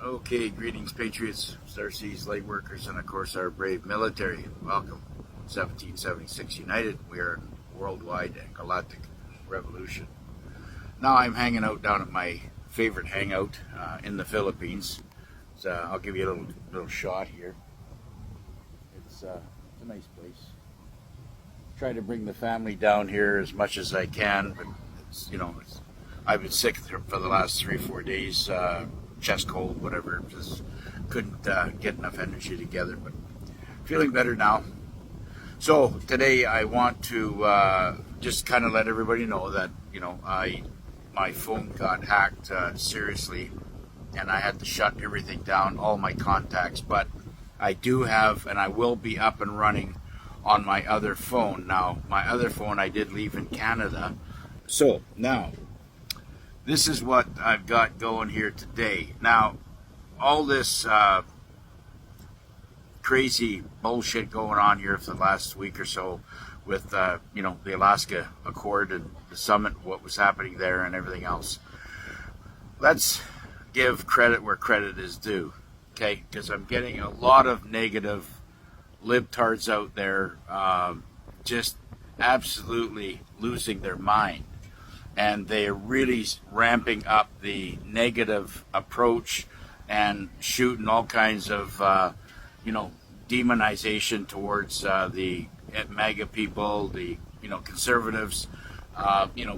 Okay, greetings, Patriots, Starseas, light workers, and of course our brave military. Welcome, 1776 United. We are in worldwide and galactic revolution. Now I'm hanging out down at my favorite hangout in the Philippines. So, I'll give you a little shot here. It's a nice place. Try to bring the family down here as much as I can, but I've been sick for the last 3-4 days. Chest cold, whatever, just couldn't get enough energy together, but feeling better now. So today I want to just kind of let everybody know that my phone got hacked seriously, and I had to shut everything down, all my contacts, but I do have, and I will be up and running on my other phone. Now, my other phone I did leave in Canada. So now this is what I've got going here today. Now, all this crazy bullshit going on here for the last week or so with, the Alaska Accord and the summit, what was happening there and everything else. Let's give credit where credit is due, okay? Because I'm getting a lot of negative libtards out there just absolutely losing their mind. And they are really ramping up the negative approach and shooting all kinds of, demonization towards the MAGA people, the, conservatives,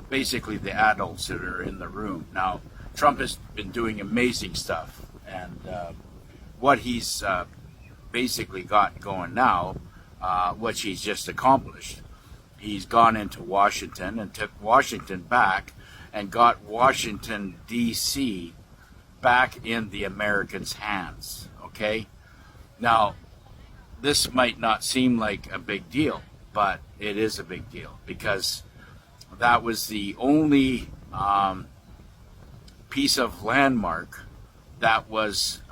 basically the adults that are in the room. Now, Trump has been doing amazing stuff, and what he's basically got going now, what he's just accomplished. He's gone into Washington and took Washington back and got Washington, D.C. back in the Americans' hands, okay? Now, this might not seem like a big deal, but it is a big deal because that was the only piece of landmark that was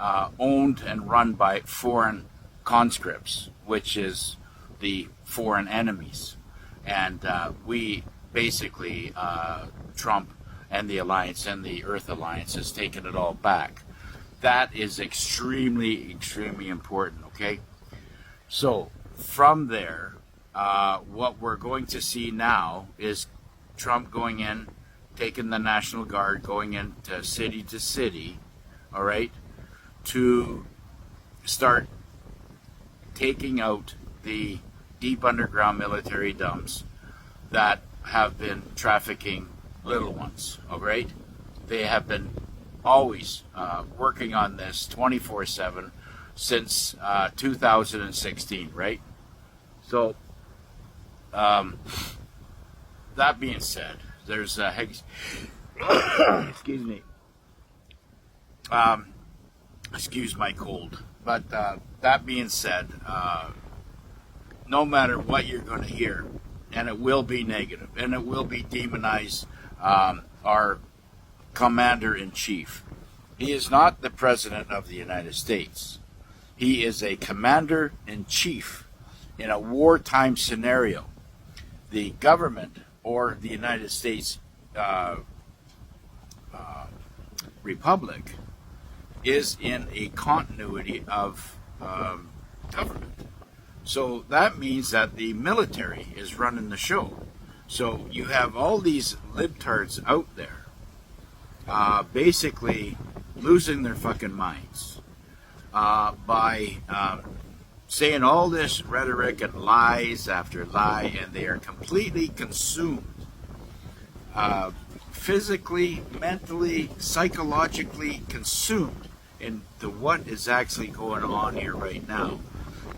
owned and run by foreign conscripts, which is the foreign enemies. And we basically, Trump and the Alliance and the Earth Alliance has taken it all back. That is extremely, extremely important, okay? So from there, what we're going to see now is Trump going in, taking the National Guard, going into city to city, all right, to start taking out the deep underground military dumps that have been trafficking little ones, all right? They have been always working on this 24/7 since 2016, right? So, that being said, there's excuse me, excuse my cold, but that being said, no matter what you're going to hear, and it will be negative, and it will be demonize our commander-in-chief. He is not the president of the United States. He is a commander-in-chief in a wartime scenario. The government or the United States Republic is in a continuity of government. So that means that the military is running the show. So you have all these libtards out there basically losing their fucking minds by saying all this rhetoric and lies after lie, and they are completely consumed physically, mentally, psychologically consumed into what is actually going on here right now.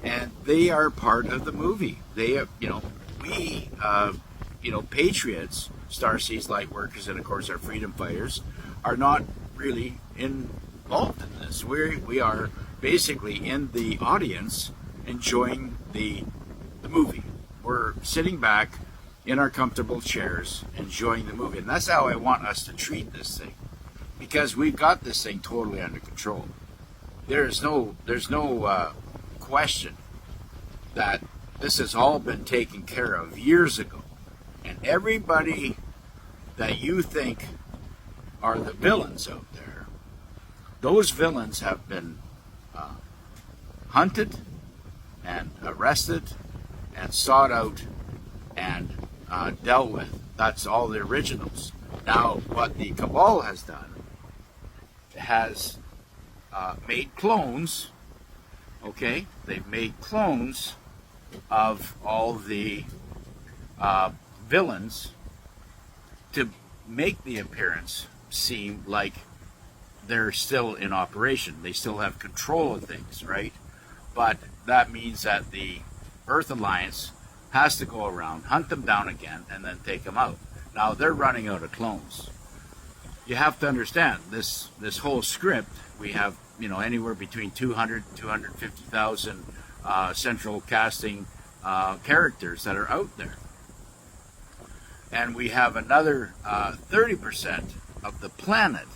And they are part of the movie. They, we, patriots, Starseas light workers, and of course our freedom fighters, are not really involved in this. We are basically in the audience enjoying the movie. We're sitting back in our comfortable chairs enjoying the movie. And that's how I want us to treat this thing, because we've got this thing totally under control. There's no question that this has all been taken care of years ago. And everybody that you think are the villains out there Those villains have been hunted and arrested and sought out and dealt with. That's all the originals. Now, what the cabal has done has made clones. Okay, they've made clones of all the villains to make the appearance seem like they're still in operation. They still have control of things, right? But that means that the Earth Alliance has to go around, hunt them down again, and then take them out. Now, they're running out of clones. You have to understand, this whole script, we have, anywhere between 200 250,000 central casting characters that are out there. And we have another 30% of the planet.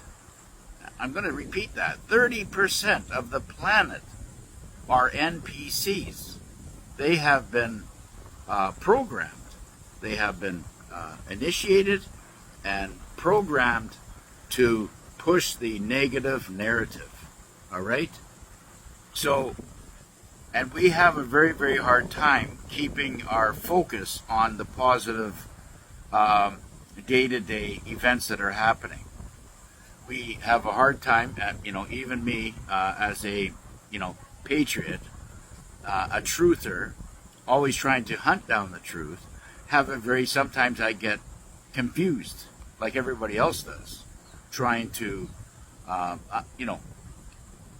I'm going to repeat that. 30% of the planet are NPCs. They have been programmed. They have been initiated and programmed to push the negative narrative. All right? So, and we have a very, very hard time keeping our focus on the positive day-to-day events that are happening. We have a hard time, even me as a, patriot, a truther, always trying to hunt down the truth, sometimes I get confused, like everybody else does, trying to,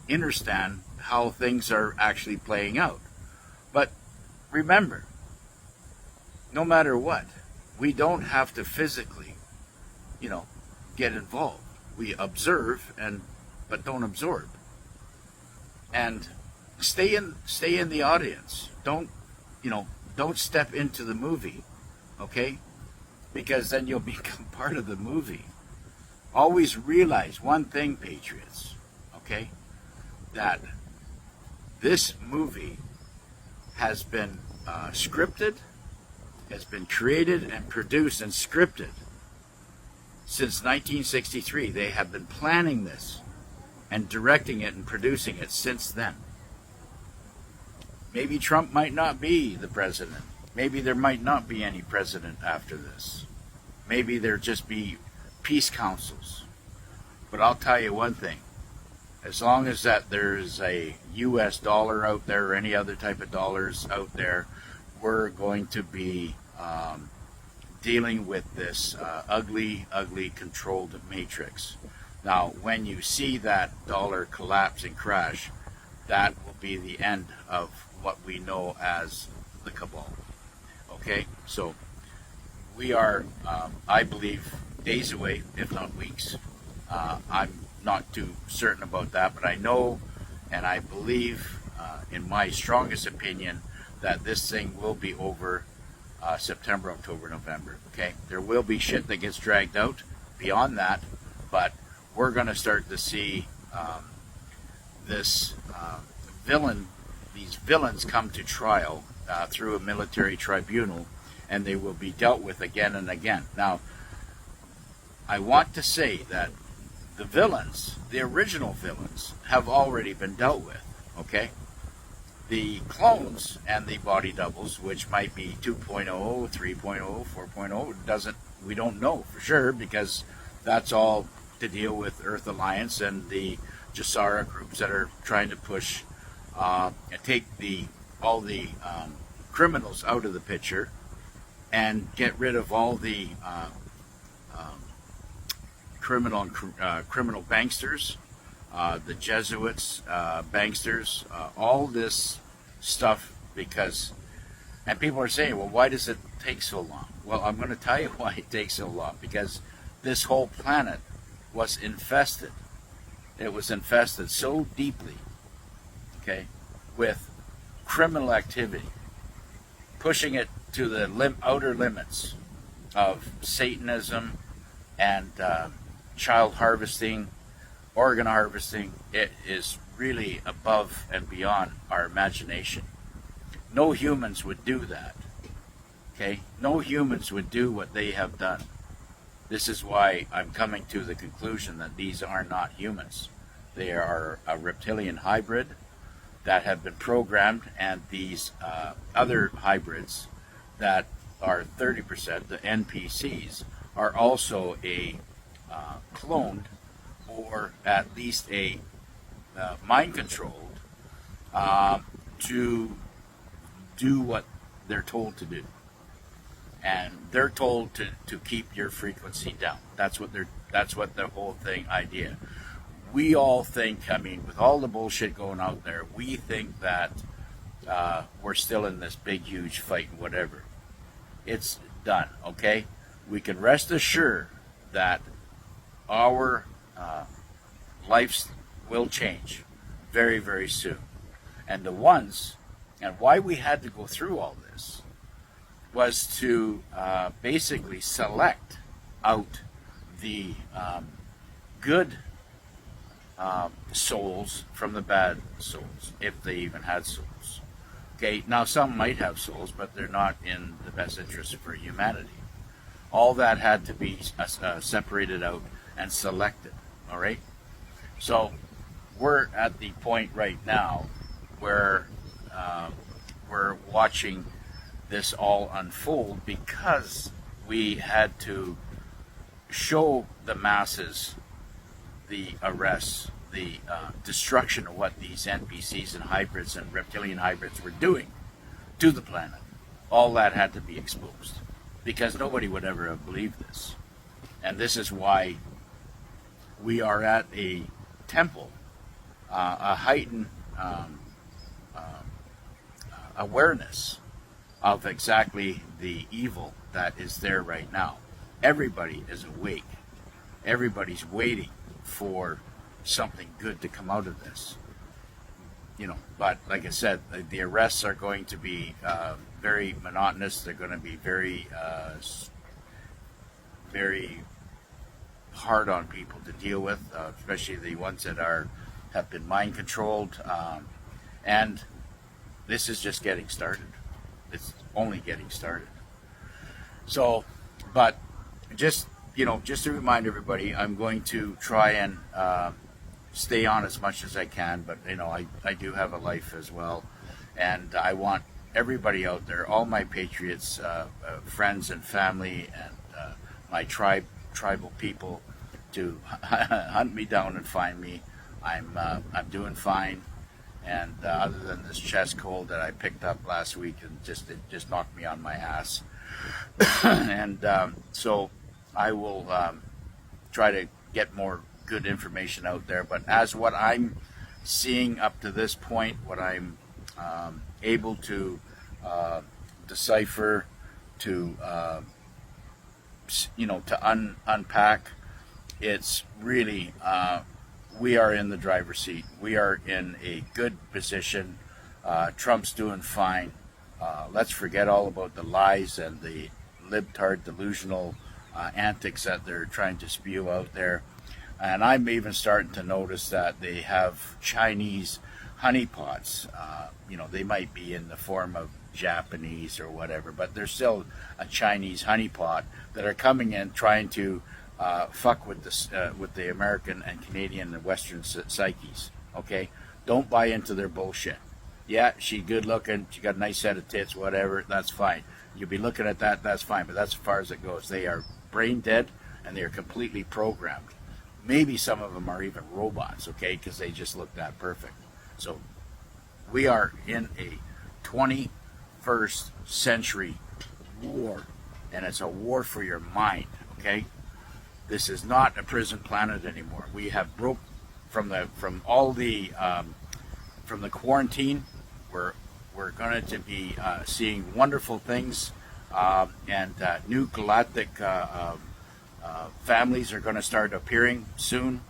understand how things are actually playing out. But remember, no matter what, we don't have to physically, get involved. We observe but don't absorb. And stay in the audience. Don't step into the movie, okay? Because then you'll become part of the movie. Always realize one thing, patriots, okay? That this movie has been scripted, has been created and produced and scripted since 1963. They have been planning this and directing it and producing it since then. Maybe Trump might not be the president. Maybe there might not be any president after this. Maybe there just be peace councils. But I'll tell you one thing. As long as that there's a US dollar out there or any other type of dollars out there, we're going to be dealing with this ugly controlled matrix. Now, when you see that dollar collapse and crash, that will be the end of what we know as the cabal. Okay, so we are, I believe, days away, if not weeks. I'm not too certain about that, but I know and I believe, in my strongest opinion, that this thing will be over September, October, November. Okay, there will be shit that gets dragged out beyond that, but we're going to start to see these villains come to trial through a military tribunal, and they will be dealt with again and again. Now, I want to say that the villains, the original villains, have already been dealt with. Okay. The clones and the body doubles, which might be 2.0, 3.0, 4.0, we don't know for sure, because that's all to deal with Earth Alliance and the Jasara groups that are trying to push and take all the criminals out of the picture and get rid of all the criminal banksters, the Jesuits, banksters, all this stuff, and people are saying, well, why does it take so long? Well, I'm going to tell you why it takes so long, because this whole planet was infested. It was infested so deeply, okay, with criminal activity, pushing it to the outer limits of Satanism and child harvesting, organ harvesting. It is really above and beyond our imagination. No humans would do that. Okay? No humans would do what they have done. This is why I'm coming to the conclusion that these are not humans. They are a reptilian hybrid that have been programmed, and these other hybrids that are 30%, the NPCs, are also a cloned, or at least a mind controlled, to do what they're told to do. And they're told to keep your frequency down. That's what the whole thing idea. We all think, I mean, with all the bullshit going out there, we think that we're still in this big, huge fight and whatever. It's done, okay? We can rest assured that our lives will change very, very soon. And why we had to go through all this was to basically select out the good souls from the bad souls, if they even had souls. Okay, now some might have souls, but they're not in the best interest for humanity. All that had to be separated out and selected, all right? So we're at the point right now where we're watching this all unfold, because we had to show the masses the arrests, the destruction of what these NPCs and hybrids and reptilian hybrids were doing to the planet. All that had to be exposed, because nobody would ever have believed this. And this is why we are at a temple, a heightened awareness of exactly the evil that is there right now. Everybody is awake. Everybody's waiting for something good to come out of this. You know, but like I said, the arrests are going to be very monotonous. They're going to be very, very hard on people to deal with, especially the ones that have been mind controlled. And this is just getting started. It's only getting started. So, but just to remind everybody, I'm going to try and stay on as much as I can, but I do have a life as well, and I want everybody out there, all my patriots, friends and family, and my tribal people, to hunt me down and find me. I'm doing fine, and other than this chest cold that I picked up last week, and it just knocked me on my ass, and so I will try to get more good information out there. But as what I'm seeing up to this point, what I'm able to decipher, to unpack, it's really we are in the driver's seat. We are in a good position. Trump's doing fine. Let's forget all about the lies and the libtard delusional antics that they're trying to spew out there. And I'm even starting to notice that they have Chinese honeypots. They might be in the form of Japanese or whatever, but they're still a Chinese honeypot that are coming in trying to fuck with the American and Canadian and Western psyches. Okay, don't buy into their bullshit. Yeah, she's good looking, she got a nice set of tits, whatever, that's fine. You'll be looking at that, that's fine, but that's as far as it goes. They are brain dead, and they are completely programmed. Maybe some of them are even robots, okay, because they just look that perfect. So we are in a 21st century war, and it's a war for your mind, okay? This is not a prison planet anymore. We have broke from the quarantine. We're going to be seeing wonderful things, and new galactic families are going to start appearing soon,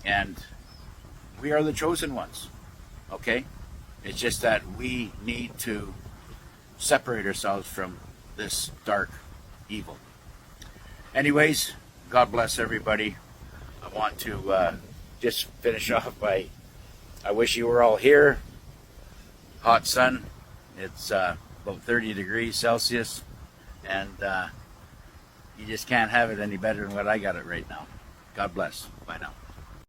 and we are the chosen ones. Okay, it's just that we need to separate ourselves from this dark evil. Anyways, God bless everybody. I want to just finish off by, I wish you were all here. Hot sun. It's about 30 degrees Celsius, and you just can't have it any better than what I got it right now. God bless. Bye now.